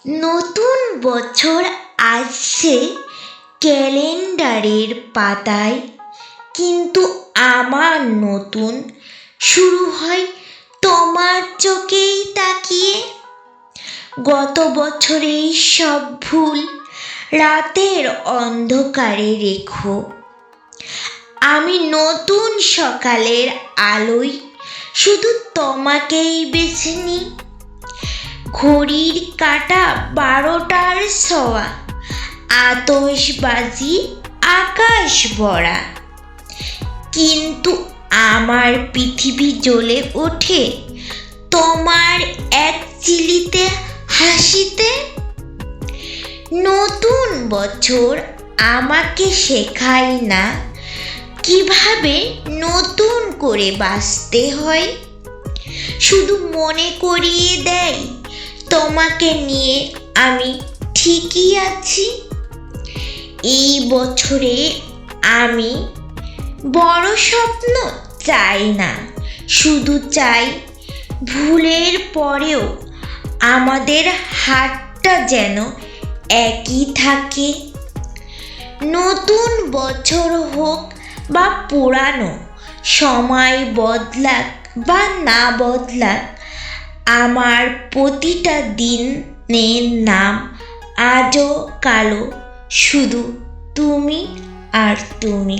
নতুন বছর আসছে ক্যালেন্ডারের পাতায়, কিন্তু আমার নতুন শুরু হয় তোমার চোখেই তাকিয়ে। গত বছরের সব ভুল রাতের অন্ধকারে রেখো, আমি নতুন সকালের আলোয় শুধু তোমাকেই বেছে নিই। ঘড়ির কাঁটা 12টার ছোঁয়া, আতশবাজি আকাশ ভরা, কিন্তু আমার পৃথিবী জ্বলে ওঠে তোমার এক চিলিতে হাসিতে। নতুন বছর আমাকে শেখায় না কিভাবে নতুন করে বাঁচতে হয়, শুধু মনে করিয়ে দেয় তোমাকে নিয়ে আমি ঠিকই আছি। এই বছরে আমি বড় স্বপ্ন চাই না, শুধু চাই ভুলের পরেও আমাদের হাতটা যেন একই থাকে। নতুন বছর হোক বা পুরানো, সময় বদলাক বা না বদলাক, আমার প্রতিটা দিনের নাম আজও কালো, শুধু তুমি আর তুমি।